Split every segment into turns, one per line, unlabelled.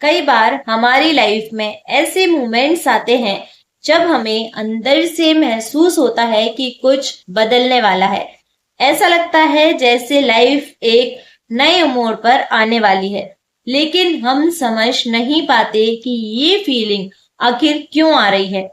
कई बार हमारी लाइफ में ऐसे मोमेंट्स आते हैं जब हमें अंदर से महसूस होता है कि कुछ बदलने वाला है। ऐसा लगता है जैसे लाइफ एक नए मोड़ पर आने वाली है, लेकिन हम समझ नहीं पाते कि ये फीलिंग आखिर क्यों आ रही है।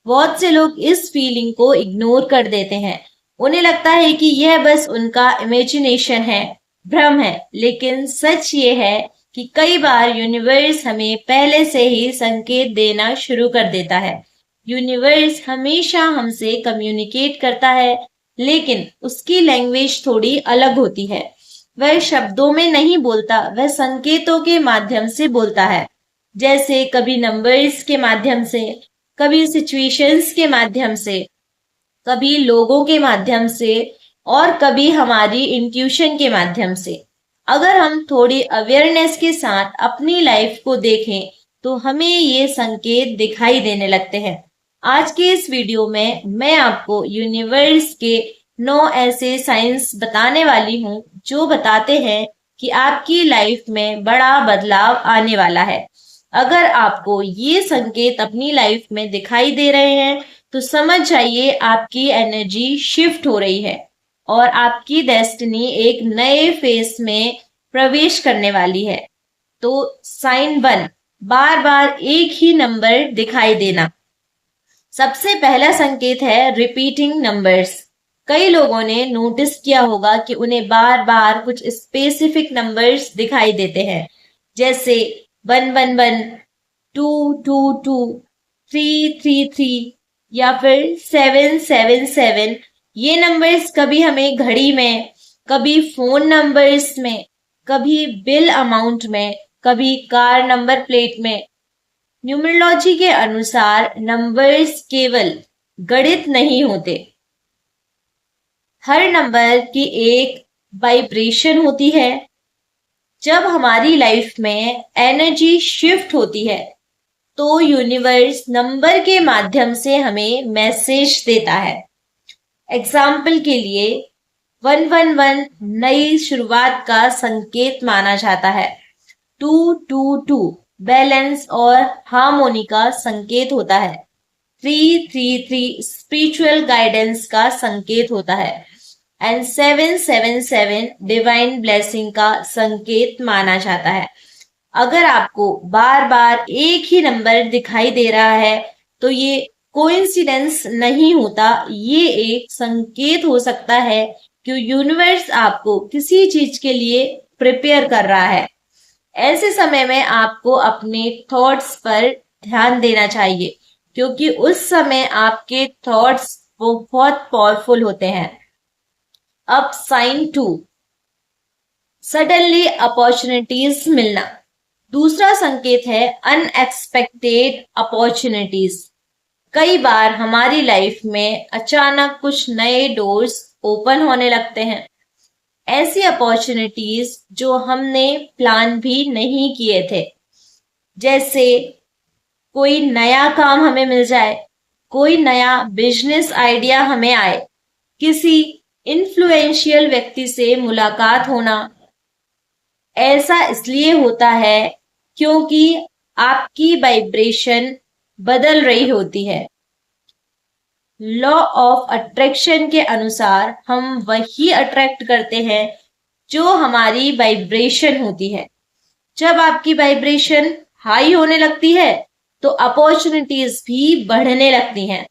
बहुत से लोग इस फीलिंग को इग्नोर कर देते हैं। उन्हें लगता है कि यह बस उनका इमेजिनेशन है, भ्रम है। लेकिन सच ये है कि कई बार यूनिवर्स हमें पहले से ही संकेत देना शुरू कर देता है। यूनिवर्स हमेशा हमसे कम्युनिकेट करता है, लेकिन उसकी लैंग्वेज थोड़ी अलग होती है। वह शब्दों में नहीं बोलता, वह संकेतों के माध्यम से बोलता है। जैसे कभी नंबर्स के माध्यम से, कभी सिचुएशंस के माध्यम से, कभी लोगों के माध्यम से, और कभी हमारी इंट्यूशन के माध्यम से। अगर हम थोड़ी अवेयरनेस के साथ अपनी लाइफ को देखें तो हमें ये संकेत दिखाई देने लगते हैं। आज के इस वीडियो में मैं आपको यूनिवर्स के 9 ऐसे साइंस बताने वाली हूँ जो बताते हैं कि आपकी लाइफ में बड़ा बदलाव आने वाला है। अगर आपको ये संकेत अपनी लाइफ में दिखाई दे रहे हैं तो समझ जाइए आपकी एनर्जी शिफ्ट हो रही है और आपकी डेस्टिनी एक नए फेस में प्रवेश करने वाली है। तो साइन 1, बार बार एक ही नंबर दिखाई देना। सबसे पहला संकेत है रिपीटिंग नंबर्स। कई लोगों ने नोटिस किया होगा कि उन्हें बार बार कुछ स्पेसिफिक नंबर्स दिखाई देते हैं, जैसे 111, 222, 333 या फिर 777। ये नंबर्स कभी हमें घड़ी में, कभी फोन नंबर्स में, कभी बिल अमाउंट में, कभी कार नंबर प्लेट में। न्यूमरोलॉजी के अनुसार नंबर्स केवल गणित नहीं होते। हर नंबर की एक वाइब्रेशन होती है। जब हमारी लाइफ में एनर्जी शिफ्ट होती है तो यूनिवर्स नंबर के माध्यम से हमें मैसेज देता है। एग्जाम्पल के लिए 111 नई शुरुआत का संकेत माना जाता है। 222 बैलेंस और हार्मोनी का संकेत होता है। 333 स्पिरिचुअल गाइडेंस का संकेत होता है एंड 777 डिवाइन ब्लेसिंग का संकेत माना जाता है। अगर आपको बार बार एक ही नंबर दिखाई दे रहा है तो ये कोइंसिडेंस नहीं होता, ये एक संकेत हो सकता है कि यूनिवर्स आपको किसी चीज के लिए प्रिपेयर कर रहा है। ऐसे समय में आपको अपने थॉट्स पर ध्यान देना चाहिए, क्योंकि उस समय आपके थॉट्स बहुत पावरफुल होते हैं। अब साइन 2, सडनली अपॉर्चुनिटीज मिलना। दूसरा संकेत है अनएक्सपेक्टेड अपॉर्चुनिटीज। कई बार हमारी लाइफ में अचानक कुछ नए डोर्स ओपन होने लगते हैं। ऐसी अपॉर्चुनिटीज जो हमने प्लान भी नहीं किए थे, जैसे कोई नया काम हमें मिल जाए, कोई नया बिजनेस आइडिया हमें आए, किसी इन्फ्लुएंशियल व्यक्ति से मुलाकात होना। ऐसा इसलिए होता है क्योंकि आपकी वाइब्रेशन बदल रही होती है। लॉ ऑफ अट्रैक्शन के अनुसार हम वही अट्रैक्ट करते हैं जो हमारी वाइब्रेशन होती है। जब आपकी वाइब्रेशन हाई होने लगती है तो अपॉर्चुनिटीज भी बढ़ने लगती हैं।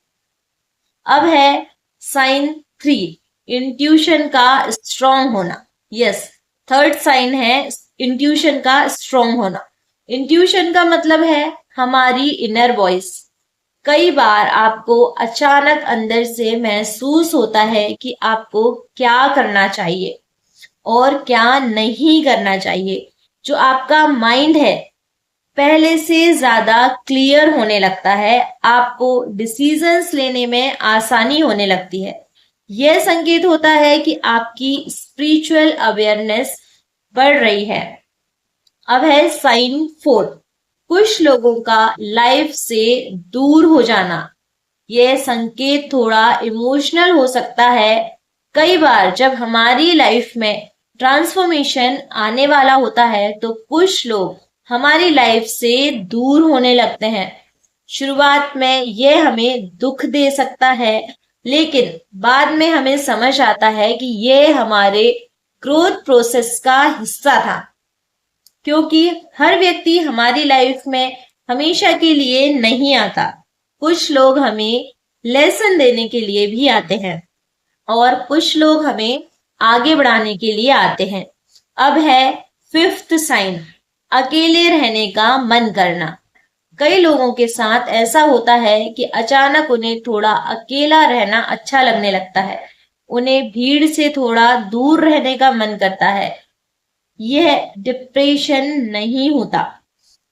अब है साइन 3, इंट्यूशन का स्ट्रॉन्ग होना। यस, थर्ड साइन है इंट्यूशन का स्ट्रॉन्ग होना। इंट्यूशन का मतलब है हमारी इनर वॉइस। कई बार आपको अचानक अंदर से महसूस होता है कि आपको क्या करना चाहिए और क्या नहीं करना चाहिए। जो आपका माइंड है पहले से ज्यादा क्लियर होने लगता है, आपको डिसीजंस लेने में आसानी होने लगती है। यह संकेत होता है कि आपकी स्पिरिचुअल अवेयरनेस बढ़ रही है। अब है साइन 4, कुछ लोगों का लाइफ से दूर हो जाना। यह संकेत थोड़ा इमोशनल हो सकता है। कई बार जब हमारी लाइफ में ट्रांसफॉर्मेशन आने वाला होता है तो कुछ लोग हमारी लाइफ से दूर होने लगते हैं। शुरुआत में यह हमें दुख दे सकता है, लेकिन बाद में हमें समझ आता है कि यह हमारे ग्रोथ प्रोसेस का हिस्सा था। क्योंकि हर व्यक्ति हमारी लाइफ में हमेशा के लिए नहीं आता। कुछ लोग हमें लेसन देने के लिए भी आते हैं और कुछ लोग हमें आगे बढ़ाने के लिए आते हैं। अब है फिफ्थ साइन, अकेले रहने का मन करना। कई लोगों के साथ ऐसा होता है कि अचानक उन्हें थोड़ा अकेला रहना अच्छा लगने लगता है। उन्हें भीड़ से थोड़ा दूर रहने का मन करता है। यह डिप्रेशन नहीं होता,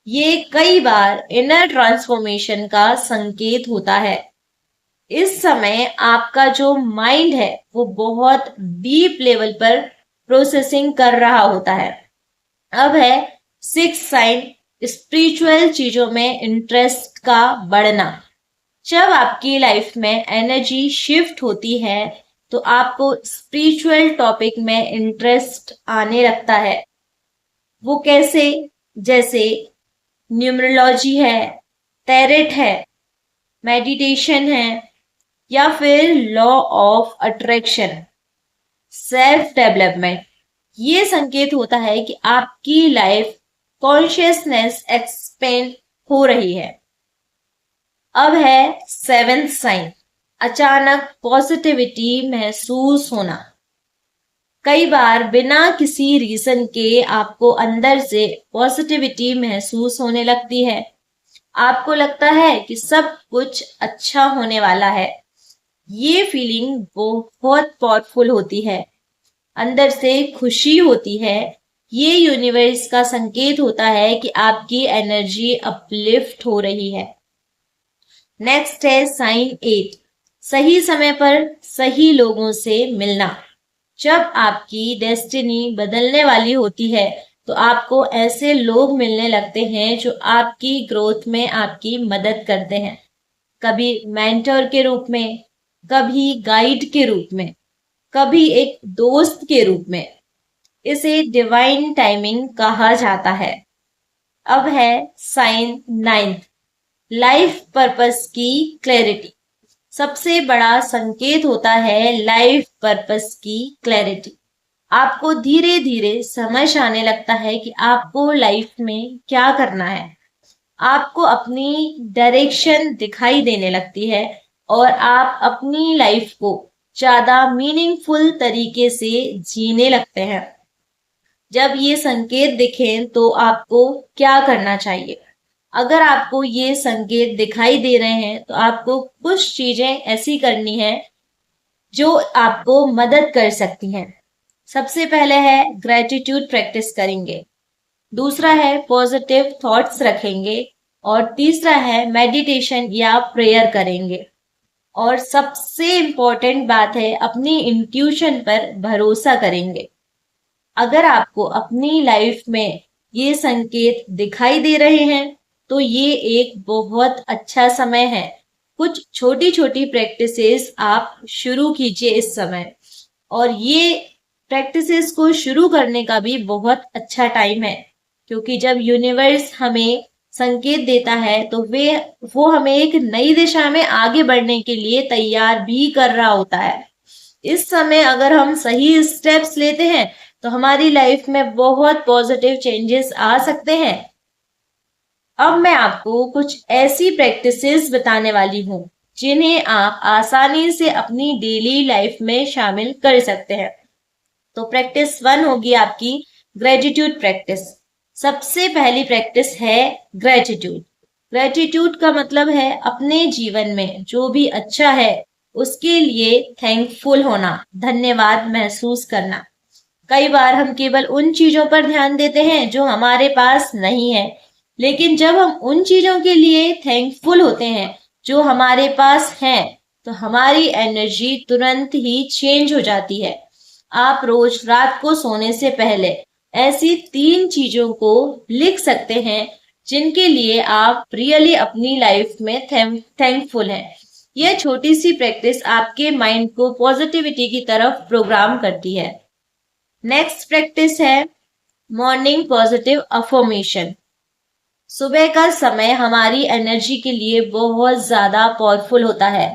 ये कई बार इनर ट्रांसफॉर्मेशन का संकेत होता है। इस समय आपका जो माइंड है वो बहुत डीप लेवल पर प्रोसेसिंग कर रहा होता है। अब है सिक्स साइन, स्पिरिचुअल चीजों में इंटरेस्ट का बढ़ना। जब आपकी लाइफ में एनर्जी शिफ्ट होती है तो आपको स्पिरिचुअल टॉपिक में इंटरेस्ट आने लगता है। वो कैसे? जैसे न्यूमरोलॉजी है, टैरेट है, मेडिटेशन है, या फिर law of attraction, self development. ये संकेत होता है कि आपकी लाइफ कॉन्शियसनेस एक्सपेंड हो रही है। अब है सेवेंथ साइन, अचानक पॉजिटिविटी महसूस होना। कई बार बिना किसी रीजन के आपको अंदर से पॉजिटिविटी महसूस होने लगती है। आपको लगता है कि सब कुछ अच्छा होने वाला है। ये फीलिंग बहुत पावरफुल होती है, अंदर से खुशी होती है। ये यूनिवर्स का संकेत होता है कि आपकी एनर्जी अपलिफ्ट हो रही है। नेक्स्ट है साइन 8, सही समय पर सही लोगों से मिलना। जब आपकी डेस्टिनी बदलने वाली होती है तो आपको ऐसे लोग मिलने लगते हैं जो आपकी ग्रोथ में आपकी मदद करते हैं, कभी मेंटर के रूप में, कभी गाइड के रूप में, कभी एक दोस्त के रूप में। इसे डिवाइन टाइमिंग कहा जाता है। अब है साइन 9, लाइफ पर्पस की क्लैरिटी। सबसे बड़ा संकेत होता है लाइफ पर्पस की क्लैरिटी। आपको धीरे धीरे समझ आने लगता है कि आपको लाइफ में क्या करना है। आपको अपनी डायरेक्शन दिखाई देने लगती है और आप अपनी लाइफ को ज्यादा मीनिंगफुल तरीके से जीने लगते हैं। जब ये संकेत दिखें तो आपको क्या करना चाहिए? अगर आपको ये संकेत दिखाई दे रहे हैं तो आपको कुछ चीजें ऐसी करनी है जो आपको मदद कर सकती हैं। सबसे पहले है ग्रेटिट्यूड प्रैक्टिस करेंगे, दूसरा है पॉजिटिव थॉट्स रखेंगे, और तीसरा है मेडिटेशन या प्रेयर करेंगे। और सबसे इम्पोर्टेंट बात है अपनी इंट्यूशन पर भरोसा करेंगे। अगर आपको अपनी लाइफ में ये संकेत दिखाई दे रहे हैं तो ये एक बहुत अच्छा समय है। कुछ छोटी छोटी प्रैक्टिसेस आप शुरू कीजिए इस समय, और ये प्रैक्टिसेस को शुरू करने का भी बहुत अच्छा टाइम है, क्योंकि जब यूनिवर्स हमें संकेत देता है तो वो हमें एक नई दिशा में आगे बढ़ने के लिए तैयार भी कर रहा होता है। इस समय अगर हम सही स्टेप्स लेते हैं तो हमारी लाइफ में बहुत पॉजिटिव चेंजेस आ सकते हैं। अब मैं आपको कुछ ऐसी प्रैक्टिसेस बताने वाली हूँ जिन्हें आप आसानी से अपनी डेली लाइफ में शामिल कर सकते हैं। तो प्रैक्टिस 1 होगी आपकी ग्रेटिट्यूड प्रैक्टिस। सबसे पहली प्रैक्टिस है ग्रेटिट्यूड। ग्रेटिट्यूड का मतलब है अपने जीवन में जो भी अच्छा है उसके लिए थैंकफुल होना, धन्यवाद महसूस करना। कई बार हम केवल उन चीजों पर ध्यान देते हैं जो हमारे पास नहीं है, लेकिन जब हम उन चीजों के लिए थैंकफुल होते हैं जो हमारे पास हैं तो हमारी एनर्जी तुरंत ही चेंज हो जाती है। आप रोज रात को सोने से पहले ऐसी 3 चीजों को लिख सकते हैं जिनके लिए आप रियली अपनी लाइफ में थैंकफुल हैं। यह छोटी सी प्रैक्टिस आपके माइंड को पॉजिटिविटी की तरफ प्रोग्राम करती है। नेक्स्ट प्रैक्टिस है मॉर्निंग पॉजिटिव अफर्मेशन। सुबह का समय हमारी एनर्जी के लिए बहुत ज्यादा पावरफुल होता है।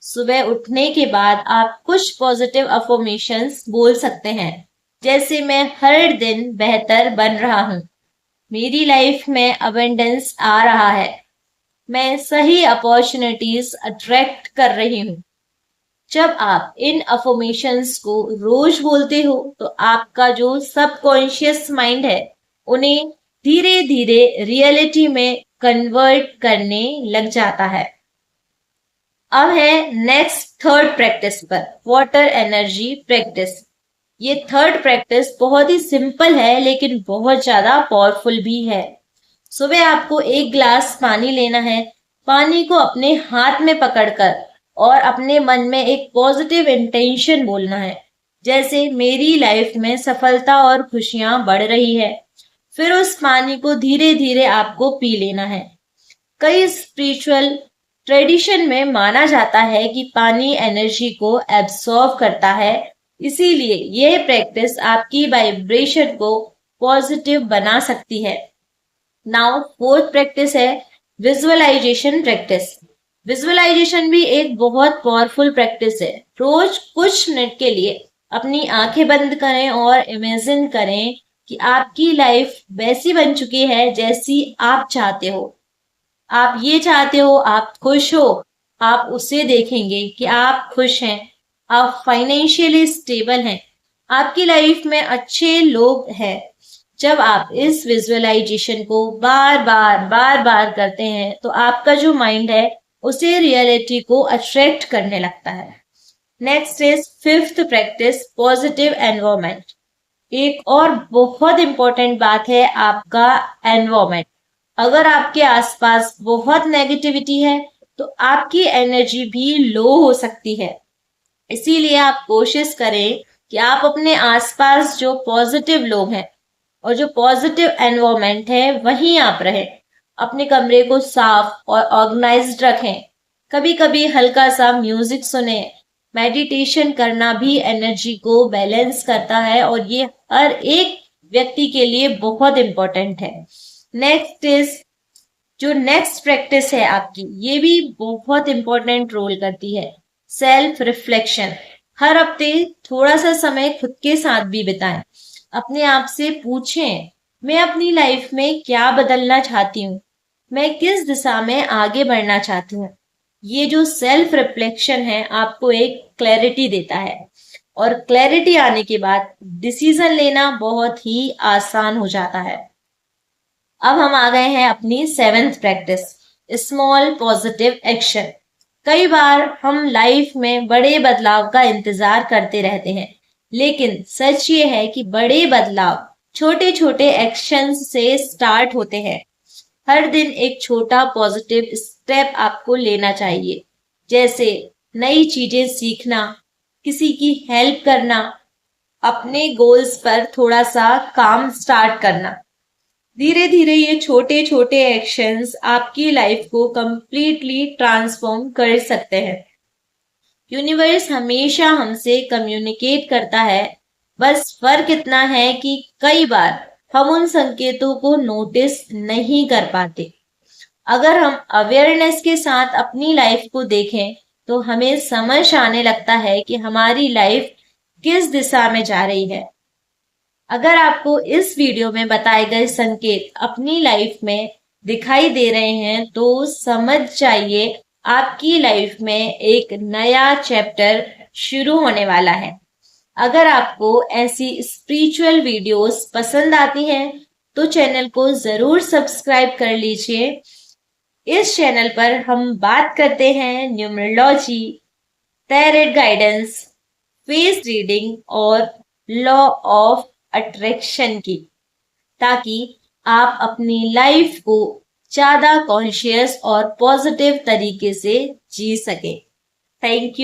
सुबह उठने के बाद आप कुछ पॉजिटिव अफर्मेशंस बोल सकते हैं, जैसे मैं हर दिन बेहतर बन रहा हूँ, मेरी लाइफ में अबंडेंस आ रहा है, मैं सही अपॉर्चुनिटीज अट्रैक्ट कर रही हूँ। जब आप इन अफर्मेशंस को रोज बोलते हो तो आपका जो सबकॉन्शियस माइंड है उन्हें धीरे धीरे रियलिटी में कन्वर्ट करने लग जाता है। अब है नेक्स्ट थर्ड प्रैक्टिस पर, वाटर एनर्जी प्रैक्टिस। ये थर्ड प्रैक्टिस बहुत ही सिंपल है लेकिन बहुत ज्यादा पावरफुल भी है। सुबह आपको एक ग्लास पानी लेना है। पानी को अपने हाथ में पकड़कर और अपने मन में एक पॉजिटिव इंटेंशन बोलना है, जैसे मेरी लाइफ में सफलता और खुशियां बढ़ रही है। फिर उस पानी को धीरे धीरे आपको पी लेना है। कई स्पिरिचुअल ट्रेडिशन में माना जाता है कि पानी एनर्जी को एब्सॉर्ब करता है, इसीलिए यह प्रैक्टिस आपकी वाइब्रेशन को पॉजिटिव बना सकती है। नाउ फोर्थ प्रैक्टिस है विजुअलाइजेशन प्रैक्टिस। विजुअलाइजेशन भी एक बहुत पावरफुल प्रैक्टिस है। रोज कुछ मिनट के लिए अपनी आंखें बंद करें और इमेजिन करें कि आपकी लाइफ वैसी बन चुकी है जैसी आप चाहते हो। आप ये चाहते हो आप खुश हो, आप उसे देखेंगे कि आप खुश हैं, आप फाइनेंशियली स्टेबल हैं, आपकी लाइफ में अच्छे लोग हैं। जब आप इस विजुअलाइजेशन को बार बार करते हैं तो आपका जो माइंड है उसे रियलिटी को अट्रैक्ट करने लगता है। Next is fifth practice, positive environment. एक और बहुत इंपॉर्टेंट बात है आपका एनवायरमेंट। अगर आपके आसपास बहुत नेगेटिविटी है तो आपकी एनर्जी भी लो हो सकती है। इसीलिए आप कोशिश करें कि आप अपने आसपास जो पॉजिटिव लोग हैं और जो पॉजिटिव एनवायरमेंट है वहीं आप रहें। अपने कमरे को साफ और ऑर्गेनाइज्ड रखें। कभी कभी हल्का सा म्यूजिक सुने। मेडिटेशन करना भी एनर्जी को बैलेंस करता है और ये हर एक व्यक्ति के लिए बहुत इंपॉर्टेंट है। नेक्स्ट इज जो नेक्स्ट प्रैक्टिस है आपकी, ये भी बहुत इंपॉर्टेंट रोल करती है, सेल्फ रिफ्लेक्शन। हर हफ्ते थोड़ा सा समय खुद के साथ भी बिताएं। अपने आप से पूछें, मैं अपनी लाइफ में क्या बदलना चाहती हूँ, मैं किस दिशा में आगे बढ़ना चाहती हूँ। ये जो सेल्फ रिफ्लेक्शन है आपको एक क्लैरिटी देता है और क्लैरिटी आने के बाद डिसीजन लेना बहुत ही आसान हो जाता है। अब हम आ गए हैं अपनी seventh practice, small positive action. कई बार हम लाइफ में बड़े बदलाव का इंतजार करते रहते हैं, लेकिन सच ये है कि बड़े बदलाव छोटे छोटे एक्शंस से स्टार्ट होते हैं। हर दिन एक छोटा पॉजिटिव स्टेप आपको लेना चाहिए, जैसे नई चीजें सीखना, किसी की हेल्प करना, अपने गोल्स पर थोड़ा सा काम स्टार्ट करना। धीरे धीरे ये छोटे छोटे एक्शंस आपकी लाइफ को कंप्लीटली ट्रांसफॉर्म कर सकते हैं। यूनिवर्स हमेशा हमसे कम्युनिकेट करता है, बस फर्क इतना है कि कई बार हम उन संकेतों को नोटिस नहीं कर पाते। अगर हम अवेयरनेस के साथ अपनी लाइफ को देखें तो हमें समझ आने लगता है कि हमारी लाइफ किस दिशा में जा रही है। अगर आपको इस वीडियो में बताए गए संकेत अपनी लाइफ में दिखाई दे रहे हैं तो समझ जाइए आपकी लाइफ में एक नया चैप्टर शुरू होने वाला है। अगर आपको ऐसी स्पिरिचुअल वीडियोस पसंद आती हैं तो चैनल को जरूर सब्सक्राइब कर लीजिए। इस चैनल पर हम बात करते हैं numerology, tarot guidance, face reading और लॉ ऑफ अट्रैक्शन की, ताकि आप अपनी लाइफ को ज्यादा कॉन्शियस और पॉजिटिव तरीके से जी सके। Thank you.